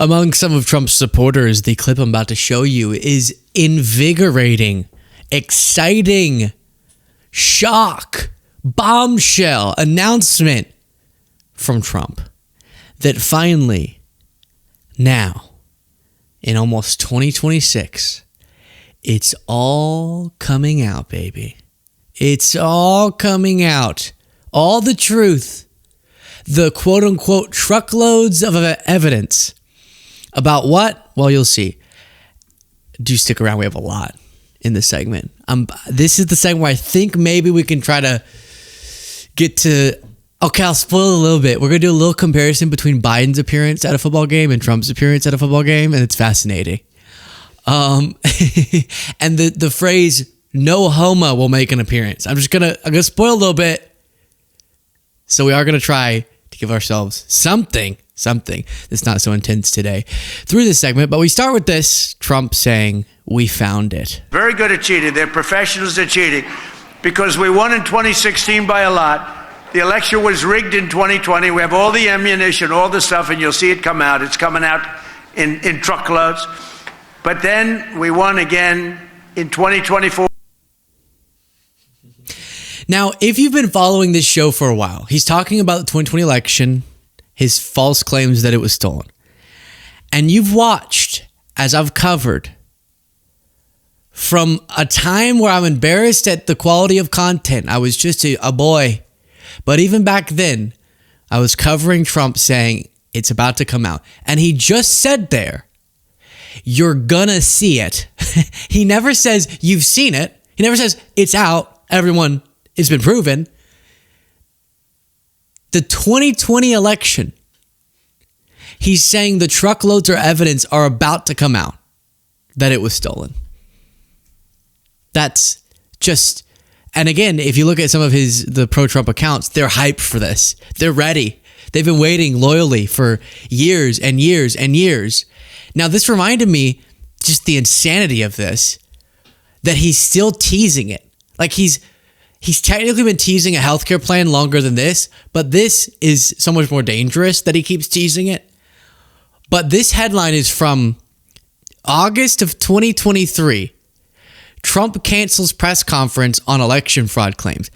Among some of Trump's supporters, the clip I'm about to show you is invigorating, exciting, shock, bombshell announcement from Trump that finally, now, in almost 2026, it's all coming out, baby. It's all coming out. All the truth. The quote-unquote truckloads of evidence. About what? Well, you'll see. Do stick around. We have a lot in this segment. This is the segment where I think maybe we can try to get to... Okay, I'll spoil a little bit. We're going to do a little comparison between Biden's appearance at a football game and Trump's appearance at a football game, and it's fascinating. And the phrase, no homo, will make an appearance. I'm gonna spoil a little bit. So we are going to try to give ourselves something that's not so intense today through this segment. But we start with this, Trump saying, we found it. Very good at cheating. They're professionals at cheating because we won in 2016 by a lot. The election was rigged in 2020. We have all the ammunition, all the stuff, and you'll see it come out. It's coming out in truckloads. But then we won again in 2024. Now, if you've been following this show for a while, he's talking about the 2020 election, his false claims that it was stolen. And you've watched, as I've covered, from a time where I'm embarrassed at the quality of content. I was just a boy. But even back then, I was covering Trump saying it's about to come out. And he just said there, you're gonna see it. He never says you've seen it. He never says it's out. Everyone, it's been proven. The 2020 election, he's saying the truckloads of evidence are about to come out that it was stolen. That's just... And again, if you look at some of the pro-Trump accounts, they're hyped for this. They're ready. They've been waiting loyally for years and years and years. Now, this reminded me just the insanity of this, that he's still teasing it. Like he's technically been teasing a healthcare plan longer than this, but this is so much more dangerous that he keeps teasing it. But this headline is from August of 2023. Trump cancels press conference on election fraud claims.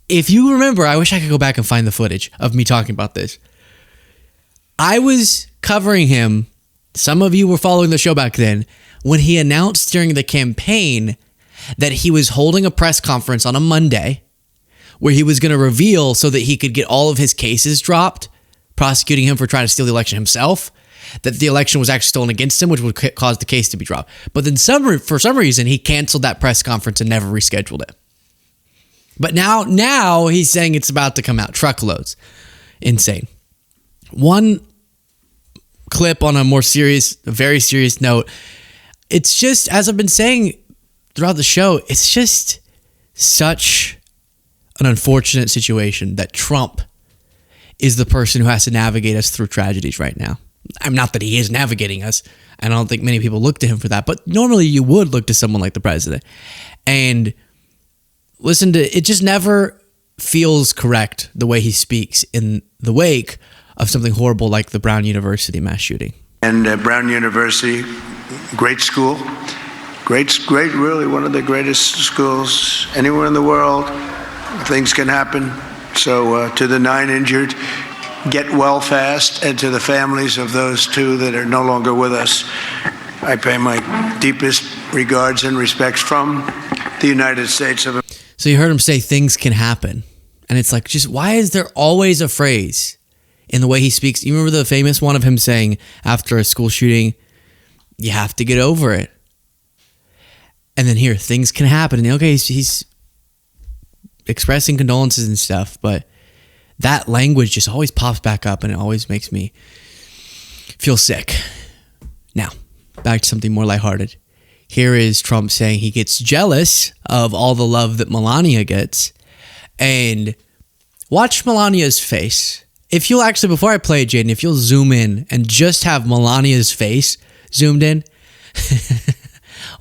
If you remember, I wish I could go back and find the footage of me talking about this. I was covering him. Some of you were following the show back then when he announced during the campaign that he was holding a press conference on a Monday where he was going to reveal so that he could get all of his cases dropped, prosecuting him for trying to steal the election himself, that the election was actually stolen against him, which would cause the case to be dropped. But then for some reason, he canceled that press conference and never rescheduled it. But now he's saying it's about to come out. Truckloads. Insane. One clip on a very serious note. It's just, as I've been saying throughout the show, it's just such an unfortunate situation that Trump is the person who has to navigate us through tragedies right now. I'm not that he is navigating us. I don't think many people look to him for that. But normally you would look to someone like the president. And listen to it, just never feels correct the way he speaks in the wake of something horrible like the Brown University mass shooting. And Brown University, great school. Great, really one of the greatest schools anywhere in the world. Things can happen. So to the 9 injured, get well fast, and to the families of those 2 that are no longer with us, I pay my deepest regards and respects from the United States of America. So you heard him say things can happen. And it's like, just why is there always a phrase in the way he speaks? You remember the famous one of him saying after a school shooting, you have to get over it. And then here, things can happen. And okay, he's expressing condolences and stuff, but that language just always pops back up and it always makes me feel sick. Now, back to something more lighthearted. Here is Trump saying he gets jealous of all the love that Melania gets. And watch Melania's face. If you'll actually, before I play it, Jaden, if you'll zoom in and just have Melania's face zoomed in,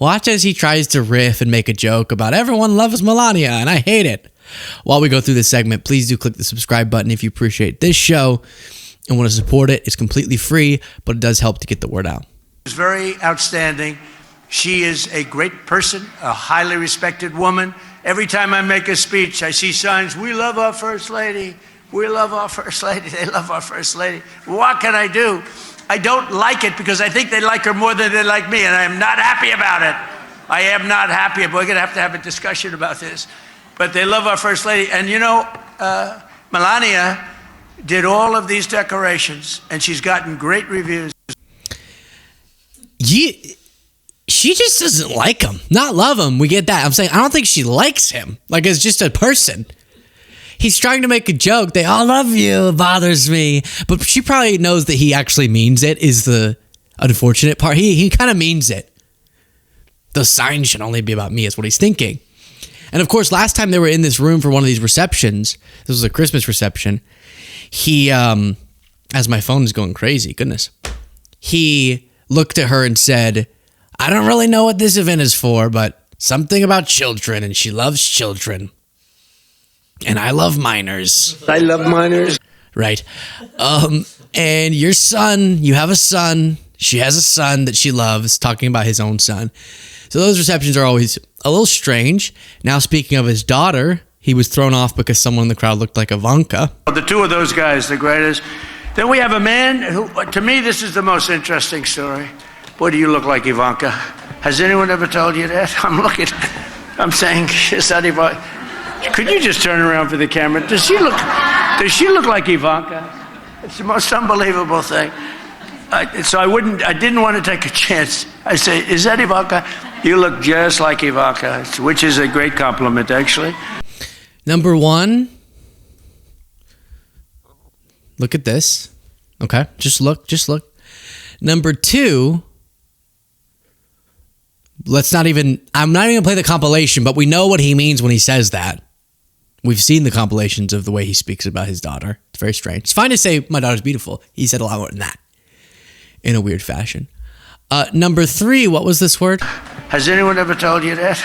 watch as he tries to riff and make a joke about everyone loves Melania and I hate it. While we go through this segment, please do click the subscribe button if you appreciate this show. and want to support it. It's completely free, but it does help to get the word out. It's very outstanding. She is a great person, a highly respected woman. Every time I make a speech, I see signs, we love our First Lady. We love our First Lady. They love our First Lady. What can I do? I don't like it because I think they like her more than they like me, and I am not happy about it. I am not happy. We're going to have a discussion about this. But they love our First Lady. And you know, Melania did all of these decorations, and she's gotten great reviews. She just doesn't like him. Not love him. We get that. I'm saying I don't think she likes him. Like, as just a person. He's trying to make a joke. They all love you. It bothers me. But she probably knows that he actually means it, is the unfortunate part. He kind of means it. The sign should only be about me, is what he's thinking. And of course, last time they were in this room for one of these receptions, this was a Christmas reception, he, as my phone is going crazy, goodness, he looked at her and said, I don't really know what this event is for, but something about children, and she loves children. And I love minors. I love minors. Right. And your son, you have a son. She has a son that she loves, talking about his own son. So those receptions are always a little strange. Now, speaking of his daughter, he was thrown off because someone in the crowd looked like Ivanka. The two of those guys, the greatest. Then we have a man who, to me, this is the most interesting story. Boy, do you look like Ivanka. Has anyone ever told you that? I'm saying, is that Ivanka? Could you just turn around for the camera? Does she look like Ivanka? It's the most unbelievable thing. So I didn't want to take a chance. I say, is that Ivanka? You look just like Ivanka, which is a great compliment, actually. Number one, look at this. Okay, just look. Number two, I'm not even going to play the compilation, but we know what he means when he says that. We've seen the compilations of the way he speaks about his daughter. It's very strange. It's fine to say my daughter's beautiful. He said a lot more than that in a weird fashion. Number three, what was this word? Has anyone ever told you that?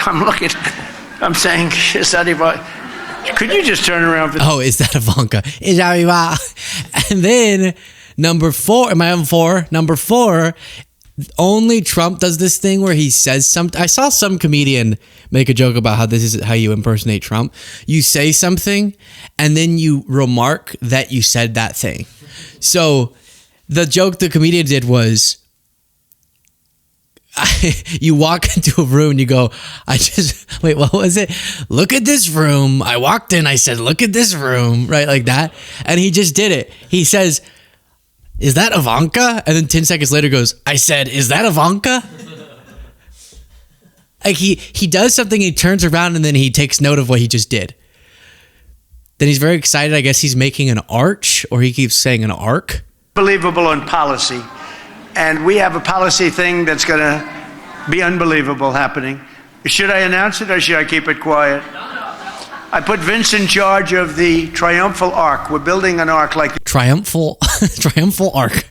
I'm saying, is that Ivanka? Could you just turn around? Is that Ivanka? Is that Ivanka? And then number four, am I on four? Number four, only Trump does this thing where he says something. I saw some comedian make a joke about how this is how you impersonate Trump. You say something and then you remark that you said that thing. So the joke the comedian did was, you walk into a room and you go, wait, what was it? Look at this room. I walked in, I said, look at this room, right? Like that. And he just did it. He says, is that Ivanka? And then 10 seconds later goes, I said, is that Ivanka? Like he does something, he turns around and then he takes note of what he just did. Then he's very excited. I guess he's making an arch, or he keeps saying an arc. Unbelievable on policy. And we have a policy thing that's going to be unbelievable happening. Should I announce it or should I keep it quiet? I put Vince in charge of the Triumphal Arc. We're building an arc like... Triumphal Arc.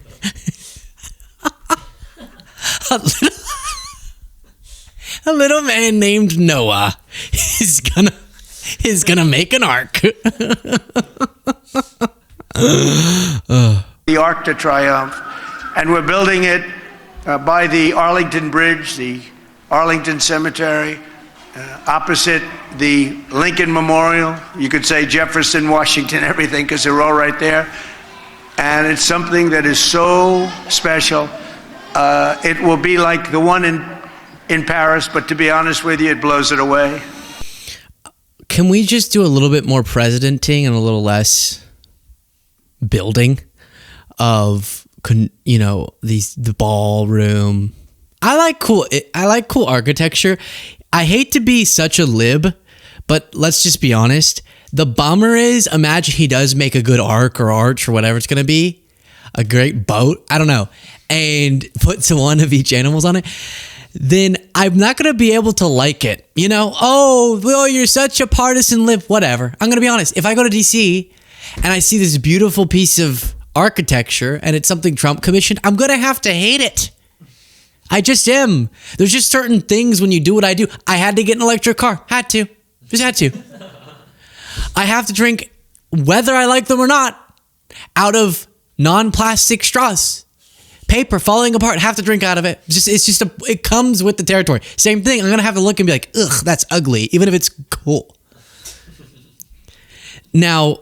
A little man named Noah is gonna make an ark. The Arc de Triomphe. And we're building it by the Arlington Bridge, the Arlington Cemetery, opposite the Lincoln Memorial. You could say Jefferson, Washington, everything, because they're all right there. And it's something that is so special. It will be like the one in Paris, but to be honest with you, it blows it away. Can we just do a little bit more presidenting and a little less building of, the ballroom? I like cool architecture. I hate to be such a lib, but let's just be honest. The bummer is, imagine he does make a good arc or arch or whatever it's going to be, a great boat, I don't know, and puts one of each animals on it, then I'm not going to be able to like it. Oh, well, you're such a partisan lib, whatever. I'm going to be honest. If I go to DC and I see this beautiful piece of architecture and it's something Trump commissioned, I'm going to have to hate it. I just am. There's just certain things when you do what I do. I had to get an electric car. Had to. Just had to. I have to drink, whether I like them or not, out of non-plastic straws. Paper falling apart, have to drink out of it. It comes with the territory. Same thing. I'm going to have to look and be like, ugh, that's ugly, even if it's cool. Now,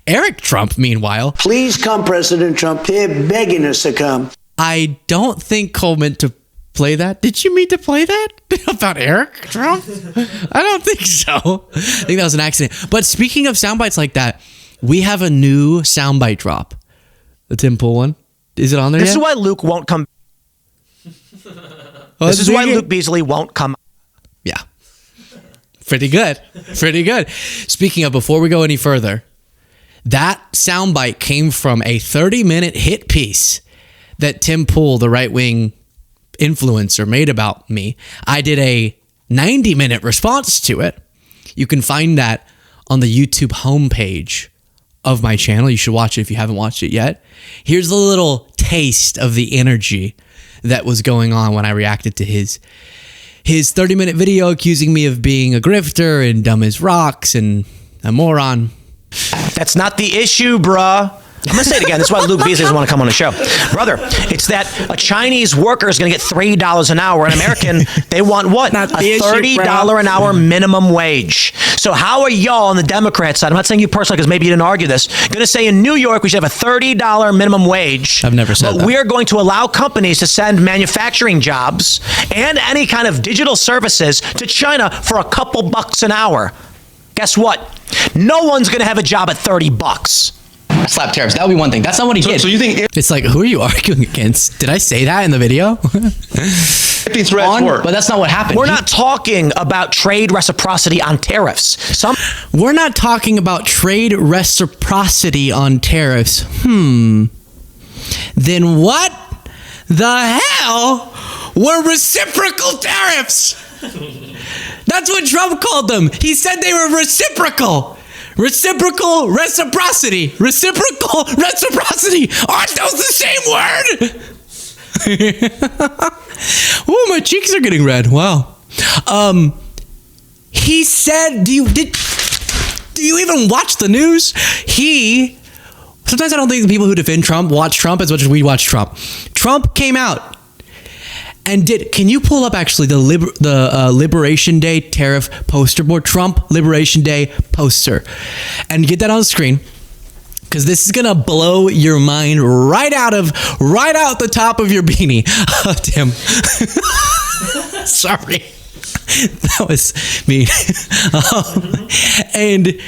Eric Trump, meanwhile. Please come, President Trump. They're begging us to come. I don't think Cole meant to play that. Did you mean to play that about Eric Trump? I don't think so. I think that was an accident. But speaking of sound bites like that, we have a new soundbite drop. The Tim Pool one. Is it on there yet? This is why Luke won't come. This is why Luke Beasley won't come. Yeah. Pretty good. Pretty good. Speaking of, before we go any further, that soundbite came from a 30-minute hit piece that Tim Pool, the right-wing influencer, made about me. I did a 90-minute response to it. You can find that on the YouTube homepage of my channel. You should watch it if you haven't watched it yet. Here's a little taste of the energy that was going on when I reacted to his 30-minute video accusing me of being a grifter and dumb as rocks and a moron. That's not the issue, bruh. I'm going to say it again. That's why Luke Beasley doesn't want to come on the show. Brother, it's that a Chinese worker is going to get $3 an hour. An American, they want what? A $30 an hour minimum wage. So how are y'all on the Democrat side? I'm not saying you personally because maybe you didn't argue this. Going to say in New York we should have a $30 minimum wage. I've never said that. But we're going to allow companies to send manufacturing jobs and any kind of digital services to China for a couple bucks an hour. Guess what? No one's going to have a job at $30. Slap tariffs. That would be one thing. That's not what he did. So you think It's like, who are you arguing against? Did I say that in the video? these threats work? But that's not what happened. We're not talking about trade reciprocity on tariffs. We're not talking about trade reciprocity on tariffs. Then what the hell were reciprocal tariffs? That's what Trump called them. He said they were reciprocal. Reciprocal reciprocity. Reciprocal reciprocity. Aren't those the same word? Oh, my cheeks are getting red. Wow. He said, do you even watch the news? Sometimes I don't think the people who defend Trump watch Trump as much as we watch Trump. Trump came out and can you pull up actually the Liberation Day tariff poster board? Trump Liberation Day poster, and get that on the screen, because this is gonna blow your mind right out the top of your beanie. Oh, Tim. Sorry, that was mean. And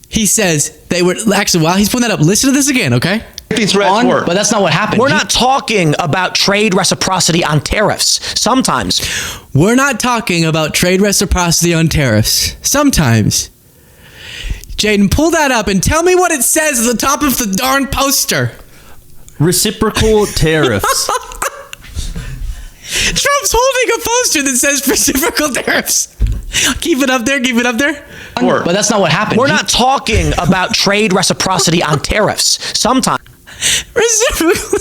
he says they were actually, while he's putting that up, listen to this again, okay? These threats work. But that's not what happened. We're not talking about trade reciprocity on tariffs. Sometimes. We're not talking about trade reciprocity on tariffs. Sometimes. Jaden, pull that up and tell me what it says at the top of the darn poster. Reciprocal tariffs. Trump's holding a poster that says reciprocal tariffs. Keep it up there. Keep it up there. But that's not what happened. We're not talking about trade reciprocity on tariffs. Sometimes. Reciprocal.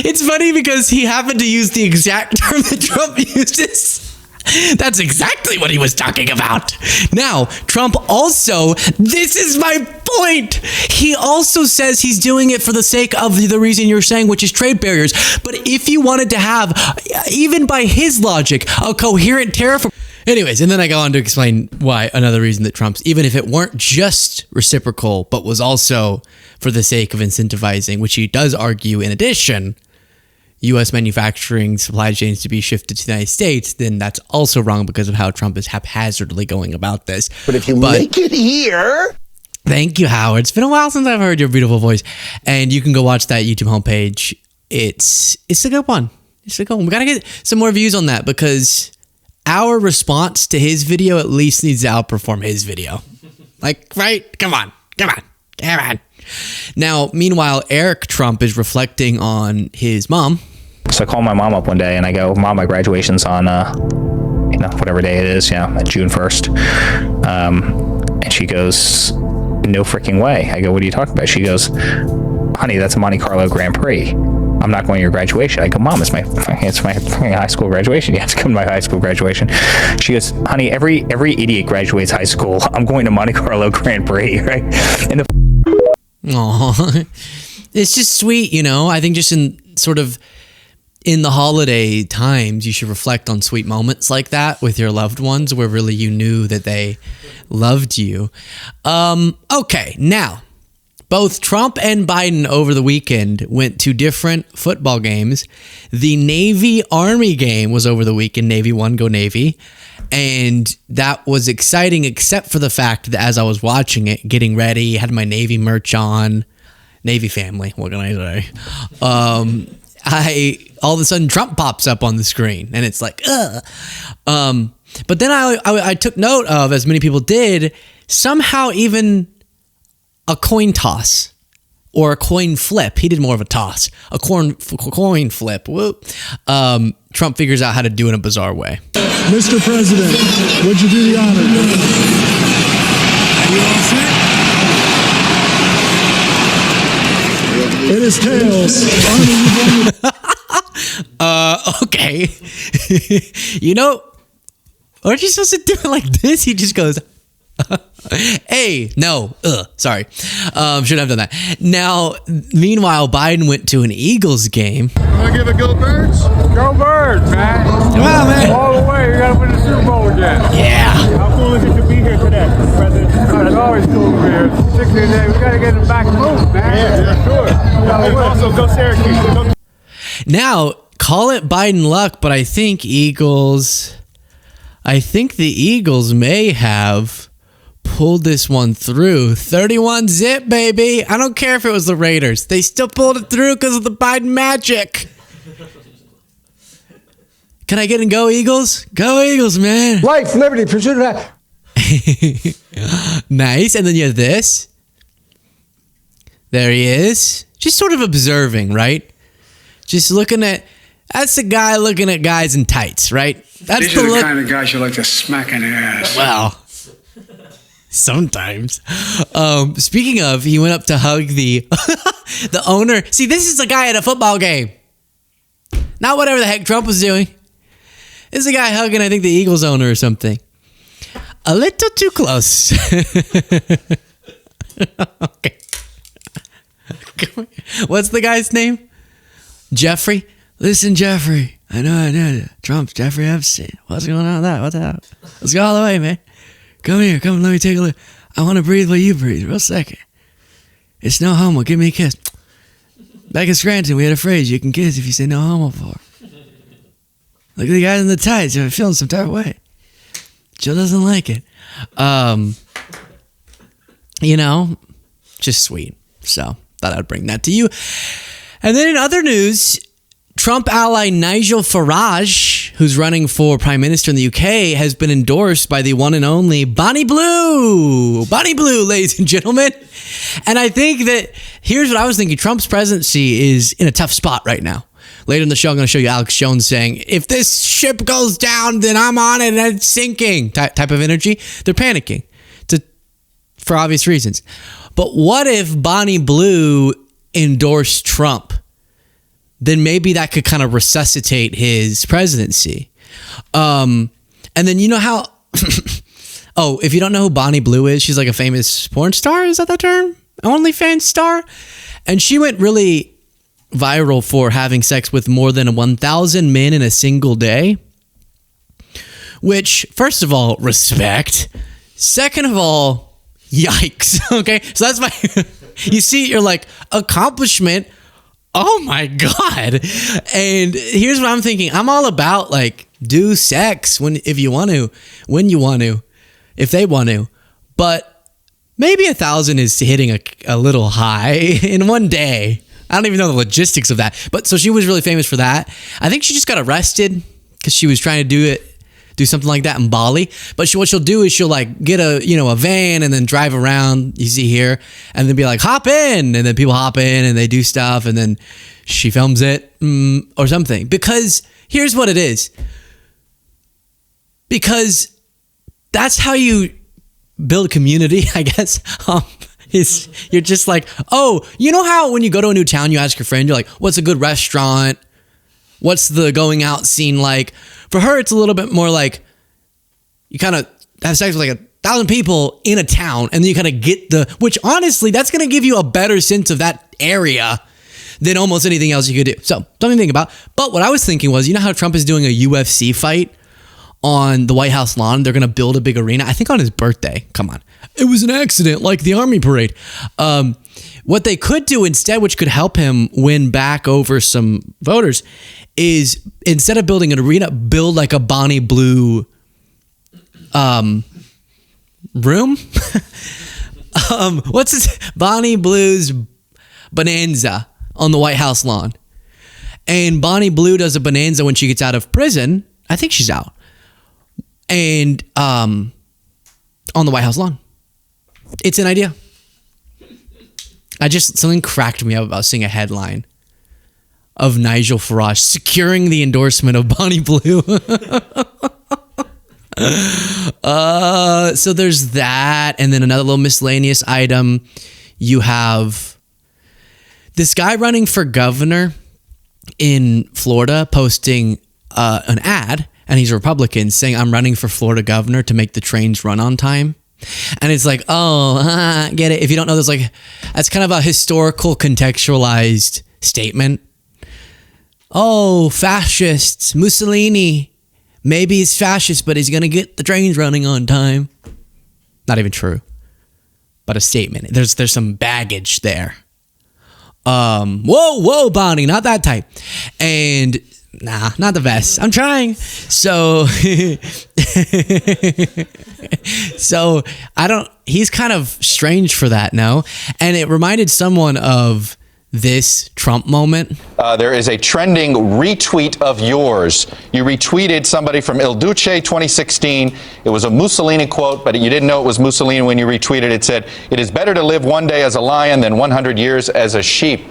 It's funny because he happened to use the exact term that Trump uses. That's exactly what he was talking about. Now, Trump also, this is my point. He also says he's doing it for the sake of the reason you're saying, which is trade barriers. But if you wanted to have, even by his logic, a coherent tariff. Anyways, and then I go on to explain why another reason that Trump's, even if it weren't just reciprocal, but was also for the sake of incentivizing, which he does argue in addition, U.S. manufacturing supply chains to be shifted to the United States, then that's also wrong because of how Trump is haphazardly going about this. But if you make it here... Thank you, Howard. It's been a while since I've heard your beautiful voice. And you can go watch that YouTube homepage. It's a good one. It's a good one. We got to get some more views on that because our response to his video at least needs to outperform his video. Like, right? Come on. Now, meanwhile, Eric Trump is reflecting on his mom. So I call my mom up one day and I go, Mom, my graduation's on, whatever day it is, June 1st. And she goes, no freaking way. I go, what are you talking about? She goes, honey, that's a Monte Carlo Grand Prix. I'm I'm not going to your graduation. I go, Mom, it's my high school graduation. You have to come to my high school graduation. She goes, honey, every idiot graduates high school. I'm going to Monte Carlo Grand Prix, right? And Aw. It's just sweet, you know. I think just in the holiday times, you should reflect on sweet moments like that with your loved ones where really you knew that they loved you. Okay, now, both Trump and Biden over the weekend went to different football games. The Navy-Army game was over the weekend. Navy won, go Navy. And that was exciting, except for the fact that as I was watching it, getting ready, had my Navy merch on, Navy family, what can I say? All of a sudden Trump pops up on the screen and it's like, ugh. But then I took note of, as many people did, somehow even a coin toss or a coin flip. He did more of a toss, a coin flip. Whoop. Trump figures out how to do it in a bizarre way. Mr. President, would you do the honor? Are you all set? It is tails. Okay. You know, aren't you supposed to do it like this? He just goes, hey, no, sorry. Shouldn't have done that. Now, meanwhile, Biden went to an Eagles game. Want to give it go Birds? Go Birds, man. Come on, man. All the way. You got to win the Super Bowl again. Yeah. How cool is it to be here today, President? Oh, it's always cool to be here. 60 days. We got to get them back moved, man. Yeah, sure. Also, go Syracuse. Now, call it Biden luck, but I think the Eagles may have pulled this one through. 31 zip, baby. I don't care if it was the Raiders. They still pulled it through because of the Biden magic. Can I get in go Eagles? Go Eagles, man. Life, liberty, pursuit of Nice. And then you have this. There he is. Just sort of observing, right? Just looking at... That's the guy looking at guys in tights, right? That's These are the kind of guys you like to smack in the ass. Well, sometimes. Speaking of, he went up to hug the the owner. See, this is a guy at a football game. Not whatever the heck Trump was doing. This is a guy hugging, I think, the Eagles owner or something. A little too close. Okay. What's the guy's name? Jeffrey? Listen, Jeffrey. I know. Trump's Jeffrey Epstein. What's going on with that? What the hell? Let's go all the way, man. Come here. Come, let me take a look. I want to breathe what you breathe. Real second. It's no homo. Give me a kiss. Back in Scranton, we had a phrase. You can kiss if you say no homo for. Look at the guy in the tights. I'm feeling some type of way. Joe doesn't like it. You know, just sweet. So, thought I'd bring that to you. And then in other news, Trump ally Nigel Farage, who's running for prime minister in the UK, has been endorsed by the one and only Bonnie Blue. Bonnie Blue, ladies and gentlemen. And I think that here's what I was thinking. Trump's presidency is in a tough spot right now. Later in the show, I'm going to show you Alex Jones saying, if this ship goes down, then I'm on it and it's sinking type of energy. They're panicking for obvious reasons. But what if Bonnie Blue endorsed Trump? Then maybe that could kind of resuscitate his presidency. And then you know how... Oh, if you don't know who Bonnie Blue is, she's like a famous porn star. Is that the term? OnlyFans star? And she went really viral for having sex with more than 1,000 men in a single day. Which, first of all, respect. Second of all, yikes. Okay? So that's my... You see, you're like, accomplishment... Oh my God. And here's what I'm thinking. I'm all about like do sex when you want to, if they want to. But maybe 1,000 is hitting a little high in one day. I don't even know the logistics of that. But so she was really famous for that. I think she just got arrested because she was trying to do something like that in Bali. But what she'll do is she'll like get a van and then drive around, you see here, and then be like, hop in. And then people hop in and they do stuff and then she films it or something. Because here's what it is. Because that's how you build community, I guess. You're just like, oh, you know how when you go to a new town, you ask your friend, you're like, what's a good restaurant? What's the going out scene like? For her, it's a little bit more like you kind of have sex with like 1,000 people in a town, and then you kind of get which honestly, that's going to give you a better sense of that area than almost anything else you could do. So something to think about. But what I was thinking was, you know how Trump is doing a UFC fight on the White House lawn? They're going to build a big arena. I think on his birthday. Come on. It was an accident, like the Army parade. What they could do instead, which could help him win back over some voters, is instead of building an arena, build like a Bonnie Blue room. What's this? Bonnie Blue's Bonanza on the White House lawn. And Bonnie Blue does a bonanza when she gets out of prison. I think she's out. And on the White House lawn. It's an idea. Something cracked me up about seeing a headline of Nigel Farage securing the endorsement of Bonnie Blue. So there's that. And then another little miscellaneous item. You have this guy running for governor in Florida posting an ad, and he's a Republican, saying, I'm running for Florida governor to make the trains run on time. And it's like, get it. If you don't know, that's kind of a historical contextualized statement. Oh, fascists, Mussolini. Maybe he's fascist, but he's going to get the trains running on time. Not even true, but a statement. There's some baggage there. Whoa, Bonnie, not that type. And nah, not the best. I'm trying. So, he's kind of strange for that, no? And it reminded someone of this Trump moment. There is a trending retweet of yours. You retweeted somebody from Il Duce 2016. It was a Mussolini quote, but you didn't know it was Mussolini when you retweeted. It said, "It is better to live one day as a lion than 100 years as a sheep."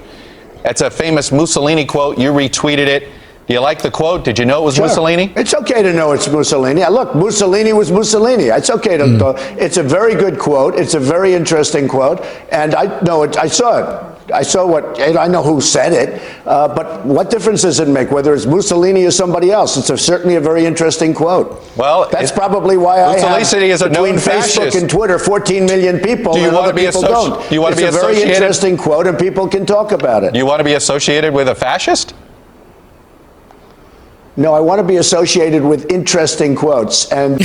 That's a famous Mussolini quote. You retweeted it. Do you like the quote? Did you know it was Mussolini? It's okay to know it's Mussolini. Look, Mussolini was Mussolini. It's okay to. It's a very good quote. It's a very interesting quote, and I know it. I saw it. I know who said it, but what difference does it make whether it's Mussolini or somebody else? It's certainly a very interesting quote. Well, that's probably why I have is a between Facebook and Twitter 14 million people. Do you and want other to be people don't. Do you want to be associated? It's a very interesting quote, and people can talk about it. Do you want to be associated with a fascist? No, I want to be associated with interesting quotes. And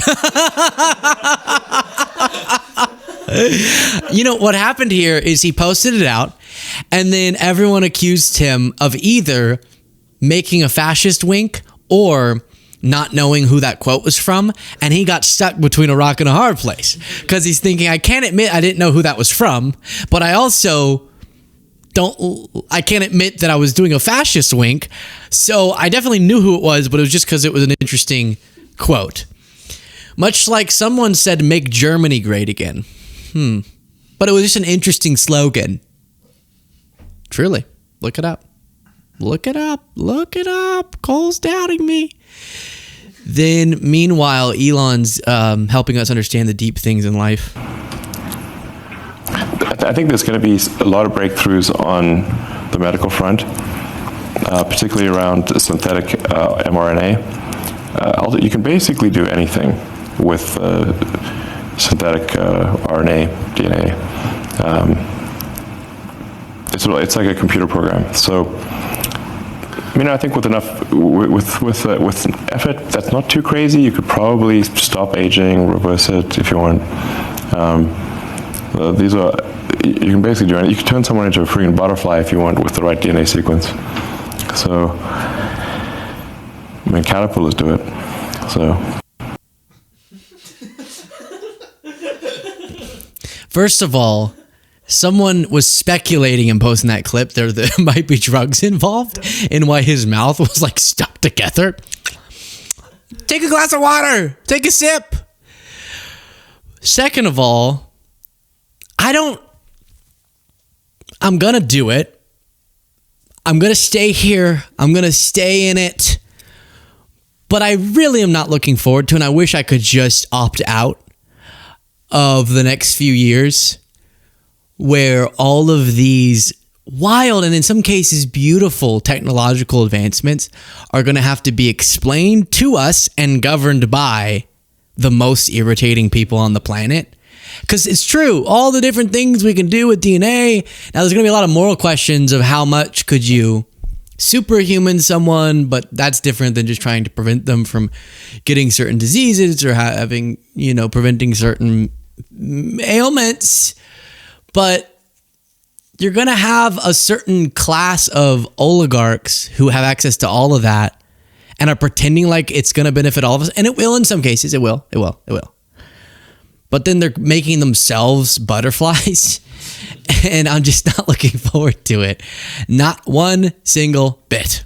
you know what happened here is he posted it out, and then everyone accused him of either making a fascist wink or not knowing who that quote was from, and he got stuck between a rock and a hard place because he's thinking, I can't admit I didn't know who that was from, but I also I can't admit that I was doing a fascist wink. So I definitely knew who it was, but it was just because it was an interesting quote. Much like someone said, "Make Germany great again." But it was just an interesting slogan. Truly. Look it up. Look it up. Look it up. Cole's doubting me. Then, meanwhile, Elon's helping us understand the deep things in life. I think there's going to be a lot of breakthroughs on the medical front, particularly around synthetic mRNA. You can basically do anything with synthetic RNA, DNA. It's like a computer program. So, I think with effort, that's not too crazy. You could probably stop aging, reverse it if you want. You can basically do anything. You can turn someone into a freaking butterfly if you want with the right DNA sequence. So, caterpillars do it. So. First of all, someone was speculating and posting that clip there might be drugs involved in why his mouth was like stuck together. Take a glass of water. Take a sip. Second of all, I'm going to do it. I'm going to stay here. I'm going to stay in it. But I really am not looking forward to it. And I wish I could just opt out of the next few years where all of these wild and in some cases beautiful technological advancements are going to have to be explained to us and governed by the most irritating people on the planet. Because it's true, all the different things we can do with DNA. Now, there's going to be a lot of moral questions of how much could you superhuman someone, but that's different than just trying to prevent them from getting certain diseases or having, preventing certain ailments. But you're going to have a certain class of oligarchs who have access to all of that and are pretending like it's going to benefit all of us. And it will in some cases. It will. But then they're making themselves butterflies. And I'm just not looking forward to it. Not one single bit.